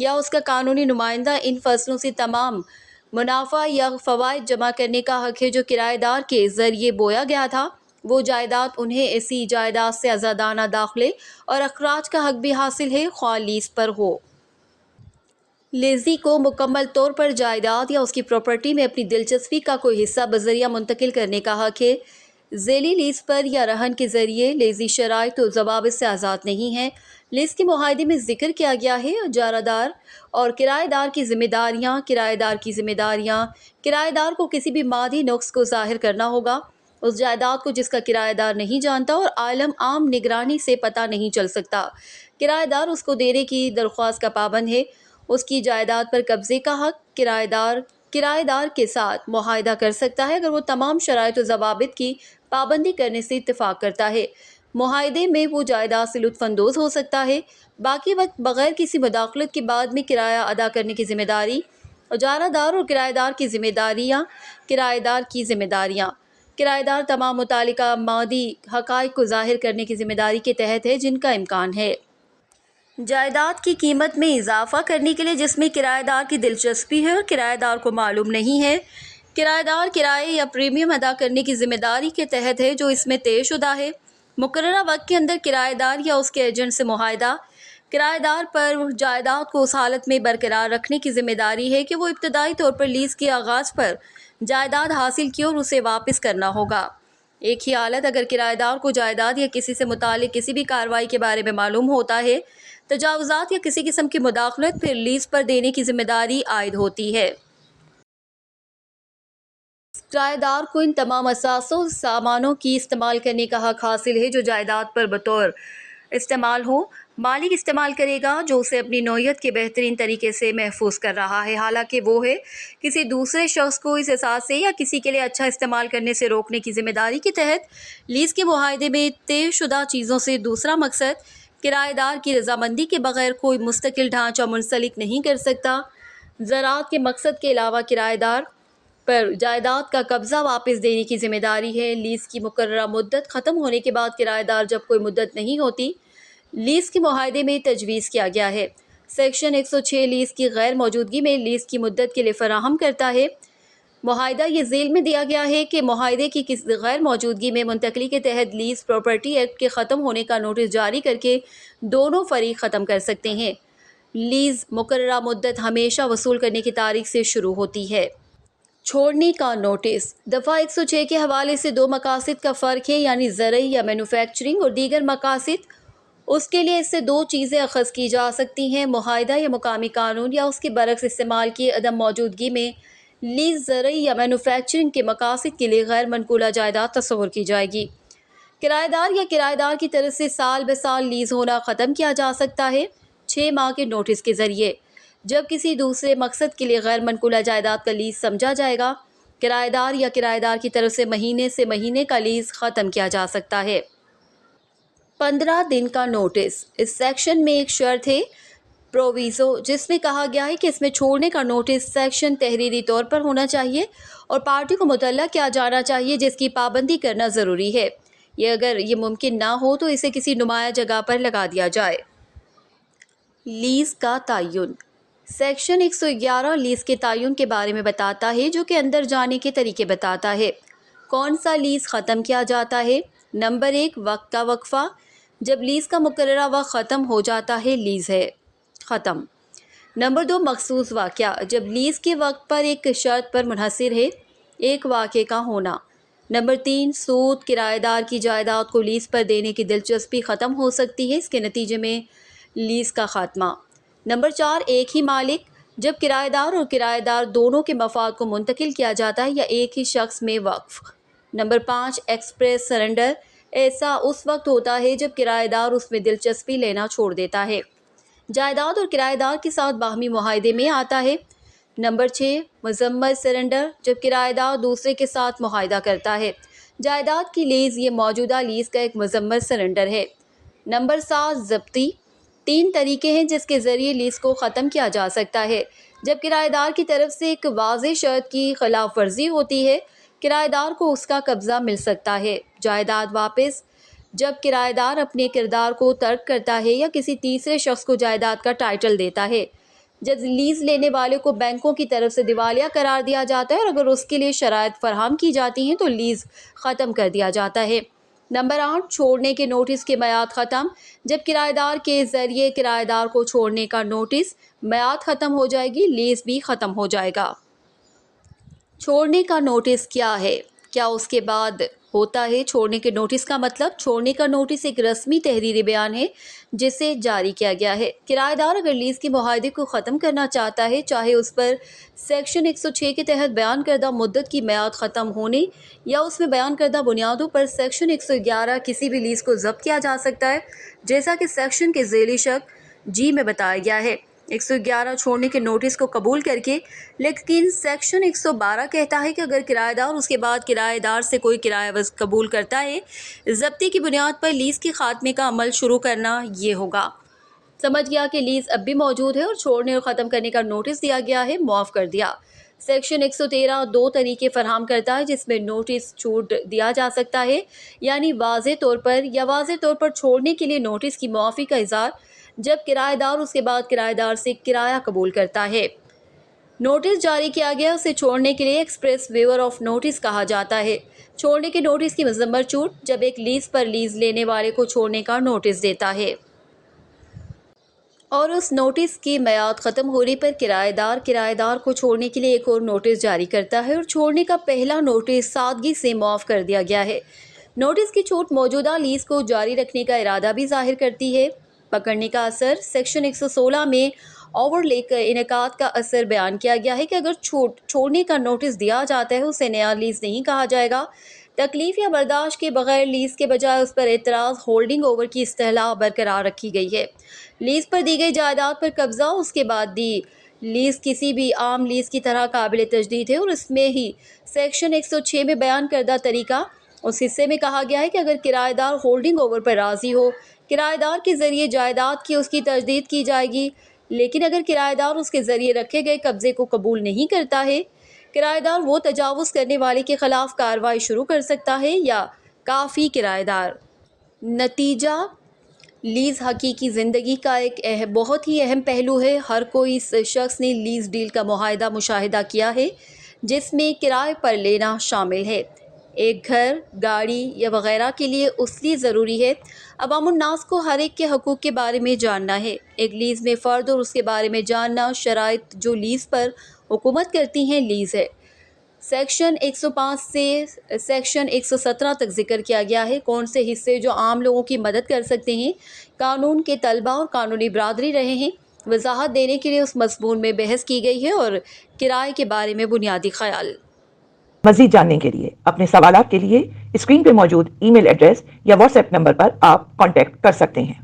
یا اس کا قانونی نمائندہ ان فصلوں سے تمام منافع یا فوائد جمع کرنے کا حق ہے جو کرایہ دار کے ذریعے بویا گیا تھا، وہ جائیداد انہیں ایسی جائیداد سے آزادانہ داخلے اور اخراج کا حق بھی حاصل ہے، خواہ لیز پر ہو۔ لیزی کو مکمل طور پر جائیداد یا اس کی پراپرٹی میں اپنی دلچسپی کا کوئی حصہ بذریعہ منتقل کرنے کا حق ہے۔ ذیلی لیز پر یا رہن کے ذریعے لیزی شرائط و ضوابط سے آزاد نہیں ہے۔ لیز کے معاہدے میں ذکر کیا گیا ہے اجارہ دار اور کرایہ دار کی ذمہ داریاں۔ کرایہ دار کی ذمہ داریاں: کرایہ دار کو کسی بھی مادی نقص کو ظاہر کرنا ہوگا۔ اس جائیداد کو جس کا کرایہ دار نہیں جانتا اور عالم عام نگرانی سے پتہ نہیں چل سکتا، کرایہ دار اس کو دینے کی درخواست کا پابند ہے۔ اس کی جائیداد پر قبضے کا حق کرایہ دار کے ساتھ معاہدہ کر سکتا ہے اگر وہ تمام شرائط و ضوابط کی پابندی کرنے سے اتفاق کرتا ہے۔ معاہدے میں وہ جائیداد سے لطف اندوز ہو سکتا ہے۔ باقی وقت بغیر کسی مداخلت کے بعد میں کرایہ ادا کرنے کی ذمہ داری اجارہ دار اور کرایہ دار کی ذمہ داریاں۔ کرایہ دار کی ذمہ داریاں: کرایہ دار تمام متعلقہ مادی حقائق کو ظاہر کرنے کی ذمہ داری کے تحت ہے جن کا امکان ہے۔ جائیداد کی قیمت میں اضافہ کرنے کے لیے جس میں کرایہ دار کی دلچسپی ہے اور کرایہ دار کو معلوم نہیں ہے، کرایہ دار کرایہ یا پریمیم ادا کرنے کی ذمہ داری کے تحت ہے جو اس میں طے شدہ ہے۔ مقررہ وقت کے اندر کرایہ دار یا اس کے ایجنٹ سے معاہدہ: کرایہ دار پر جائیداد کو اس حالت میں برقرار رکھنے کی ذمہ داری ہے کہ وہ ابتدائی طور پر لیز کے آغاز پر جائیداد حاصل کی اور اسے واپس کرنا ہوگا۔ ایک ہی حالت اگر کرایہ دار کو جائیداد یا کسی سے متعلق کسی بھی کارروائی کے بارے میں معلوم ہوتا ہے، تجاوزات یا کسی قسم کی مداخلت، پھر لیز پر دینے کی ذمہ داری عائد ہوتی ہے۔ کرایہ دار کو ان تمام اثاثوں سامانوں کی استعمال کرنے کا حق حاصل ہے جو جائیداد پر بطور استعمال ہوں۔ مالک استعمال کرے گا جو اسے اپنی نوعیت کے بہترین طریقے سے محفوظ کر رہا ہے، حالانکہ وہ ہے کسی دوسرے شخص کو اس اثاثے یا کسی کے لیے اچھا استعمال کرنے سے روکنے کی ذمہ داری کے تحت۔ لیز کے معاہدے میں طے شدہ چیزوں سے دوسرا مقصد کرایہ دار کی رضامندی کے بغیر کوئی مستقل ڈھانچہ منسلک نہیں کر سکتا۔ زراعت کے مقصد کے علاوہ کرایہ دار پر جائیداد کا قبضہ واپس دینے کی ذمہ داری ہے۔ لیز کی مقررہ مدت ختم ہونے کے بعد کرایہ دار جب کوئی مدت نہیں ہوتی، لیز کے معاہدے میں تجویز کیا گیا ہے۔ سیکشن 106 لیز کی غیر موجودگی میں لیز کی مدت کے لیے فراہم کرتا ہے۔ معاہدہ یہ ذیل میں دیا گیا ہے کہ معاہدے کی غیر موجودگی میں منتقلی کے تحت لیز پراپرٹی ایکٹ کے ختم ہونے کا نوٹس جاری کر کے دونوں فریق ختم کر سکتے ہیں۔ لیز مقررہ مدت ہمیشہ وصول کرنے کی تاریخ سے شروع ہوتی ہے۔ چھوڑنے کا نوٹس: دفعہ 106 کے حوالے سے دو مقاصد کا فرق ہے، یعنی زرعی یا مینوفیکچرنگ اور دیگر مقاصد۔ اس کے لیے اس سے دو چیزیں اخذ کی جا سکتی ہیں: معاہدہ یا مقامی قانون، یا اس کے برعکس استعمال کی عدم موجودگی میں لیز زرعی یا مینوفیکچرنگ کے مقاصد کے لیے غیر منقولہ جائیداد تصور کی جائے گی۔ کرایہ دار یا کرایہ دار کی طرف سے سال بہ سال لیز ہونا ختم کیا جا سکتا ہے 6 ماہ کے نوٹس کے ذریعے۔ جب کسی دوسرے مقصد کے لیے غیر منقولہ جائیداد کا لیز سمجھا جائے گا، کرایہ دار یا کرایہ دار کی طرف سے مہینے کا لیز ختم کیا جا سکتا ہے۔ 15 دن کا نوٹس: اس سیکشن میں ایک شرط ہے پروویزو جس میں کہا گیا ہے کہ اس میں چھوڑنے کا نوٹس سیکشن تحریری طور پر ہونا چاہیے اور پارٹی کو مطلع کیا جانا چاہیے جس کی پابندی کرنا ضروری ہے۔ اگر یہ ممکن نہ ہو تو اسے کسی نمایاں جگہ پر لگا دیا جائے۔ لیز کا تعین: سیکشن 111 لیز کے تعین کے بارے میں بتاتا ہے جو کہ اندر جانے کے طریقے بتاتا ہے۔ کون سا لیز ختم کیا جاتا ہے؟ نمبر 1، وقت کا وقفہ: جب لیز کا مقررہ وقت ختم ہو جاتا ہے، لیز ہے ختم۔ نمبر 2، مخصوص واقعہ: جب لیز کے وقت پر ایک شرط پر منحصر ہے، ایک واقعے کا ہونا۔ نمبر 3، سود: کرایہ دار کی جائیداد کو لیز پر دینے کی دلچسپی ختم ہو سکتی ہے، اس کے نتیجے میں لیز کا خاتمہ۔ نمبر 4، ایک ہی مالک: جب کرایہ دار اور کرایہ دار دونوں کے مفاد کو منتقل کیا جاتا ہے یا ایک ہی شخص میں وقف۔ نمبر 5، ایکسپریس سرنڈر: ایسا اس وقت ہوتا ہے جب کرایہ دار اس میں دلچسپی لینا چھوڑ دیتا ہے، جائیداد اور کرایہ دار کے ساتھ باہمی معاہدے میں آتا ہے۔ نمبر 6، مذمت سرنڈر: جب کرایہ دار دوسرے کے ساتھ معاہدہ کرتا ہے، جائیداد کی لیز، یہ موجودہ لیز کا ایک مذمت سرنڈر ہے۔ نمبر 7، ضبطی: 3 طریقے ہیں جس کے ذریعے لیز کو ختم کیا جا سکتا ہے۔ جب کرایہ دار کی طرف سے ایک واضح شرط کی خلاف ورزی ہوتی ہے، کرایہ دار کو اس کا قبضہ مل سکتا ہے۔ جائیداد واپس: جب کرایہ دار اپنے کردار کو ترک کرتا ہے یا کسی تیسرے شخص کو جائیداد کا ٹائٹل دیتا ہے، جب لیز لینے والے کو بینکوں کی طرف سے دیوالیہ قرار دیا جاتا ہے اور اگر اس کے لیے شرائط فراہم کی جاتی ہیں تو لیز ختم کر دیا جاتا ہے۔ نمبر 8، چھوڑنے کے نوٹس کی میعاد ختم۔ جب کرایہ دار کے ذریعے کرایہ دار کو چھوڑنے کا نوٹس میعاد ختم ہو جائے گی، لیز بھی ختم ہو جائے گا۔ چھوڑنے کا نوٹس کیا ہے؟ کیا اس کے بعد ہوتا ہے؟ چھوڑنے کے نوٹس کا مطلب، چھوڑنے کا نوٹس ایک رسمی تحریری بیان ہے جسے جاری کیا گیا ہے۔ کرایہ دار اگر لیز کے معاہدے کو ختم کرنا چاہتا ہے، چاہے اس پر سیکشن 106 کے تحت بیان کردہ مدت کی میعاد ختم ہونے یا اس میں بیان کردہ بنیادوں پر سیکشن 111 کسی بھی لیز کو ضبط کیا جا سکتا ہے، جیسا کہ سیکشن کے ذیلی شق جی میں بتایا گیا ہے۔ 111 چھوڑنے کے نوٹس کو قبول کر کے، لیکن سیکشن 112 کہتا ہے کہ اگر کرایہ دار اس کے بعد کرایہ دار سے کوئی کرایہ عوض قبول کرتا ہے، ضبطی کی بنیاد پر لیز کے خاتمے کا عمل شروع کرنا یہ ہوگا۔ سمجھ گیا کہ لیز اب بھی موجود ہے اور چھوڑنے اور ختم کرنے کا نوٹس دیا گیا ہے، معاف کر دیا۔ سیکشن 113 دو طریقے فراہم کرتا ہے جس میں نوٹس چھوٹ دیا جا سکتا ہے، یعنی واضح طور پر یا واضح طور پر چھوڑنے کے لیے نوٹس کی معافی کا اظہار، جب کرایہ دار اس کے بعد کرایہ دار سے کرایہ قبول کرتا ہے۔ نوٹس جاری کیا گیا اسے چھوڑنے کے لیے ایکسپریس ویور آف نوٹس کہا جاتا ہے۔ چھوڑنے کے نوٹس کی مذمر چھوٹ، جب ایک لیز پر لیز لینے والے کو چھوڑنے کا نوٹس دیتا ہے اور اس نوٹس کی میعاد ختم ہونے پر کرایہ دار کو چھوڑنے کے لیے ایک اور نوٹس جاری کرتا ہے اور چھوڑنے کا پہلا نوٹس سادگی سے معاف کر دیا گیا ہے۔ نوٹس کی چھوٹ موجودہ لیز کو جاری رکھنے کا ارادہ بھی ظاہر کرتی ہے۔ پکڑنے کا اثر، سیکشن 116 میں اوور لے کر انعقاد کا اثر بیان کیا گیا ہے کہ اگر چھوڑنے کا نوٹس دیا جاتا ہے اسے نیا لیز نہیں کہا جائے گا۔ تکلیف یا برداشت کے بغیر لیز کے بجائے اس پر اعتراض ہولڈنگ اوور کی اصطلاح برقرار رکھی گئی ہے۔ لیز پر دی گئی جائیداد پر قبضہ اس کے بعد دی لیز کسی بھی عام لیز کی طرح قابل تجدید ہے اور اس میں ہی سیکشن 106 میں بیان کردہ طریقہ اس حصے میں کہا گیا ہے کہ اگر کرایہ دار ہولڈنگ اوور پر راضی ہو، کرایہ دار کے ذریعے جائیداد کی اس کی تجدید کی جائے گی، لیکن اگر کرایہ دار اس کے ذریعے رکھے گئے قبضے کو قبول نہیں کرتا ہے، کرایہ دار وہ تجاوز کرنے والے کے خلاف کارروائی شروع کر سکتا ہے یا کافی کرایہ دار۔ نتیجہ، لیز حقیقی زندگی کا ایک بہت ہی اہم پہلو ہے۔ ہر کوئی شخص نے لیز ڈیل کا مشاہدہ کیا ہے جس میں کرائے پر لینا شامل ہے۔ ایک گھر، گاڑی یا وغیرہ کے لیے اس لیے ضروری ہے۔ عوام الناس کو ہر ایک کے حقوق کے بارے میں جاننا ہے۔ ایک لیز میں فرد اور اس کے بارے میں جاننا، شرائط جو لیز پر حکومت کرتی ہیں لیز ہے۔ سیکشن 105 سے سیکشن 117 تک ذکر کیا گیا ہے کون سے حصے جو عام لوگوں کی مدد کر سکتے ہیں، قانون کے طلبہ اور قانونی برادری رہے ہیں۔ وضاحت دینے کے لیے اس مضمون میں بحث کی گئی ہے اور کرائے کے بارے میں بنیادی خیال۔ مزید جاننے کے لیے اپنے سوالات کے لیے اسکرین پہ موجود ای میل ایڈریس یا واٹس ایپ نمبر پر آپ کانٹیکٹ کر سکتے ہیں۔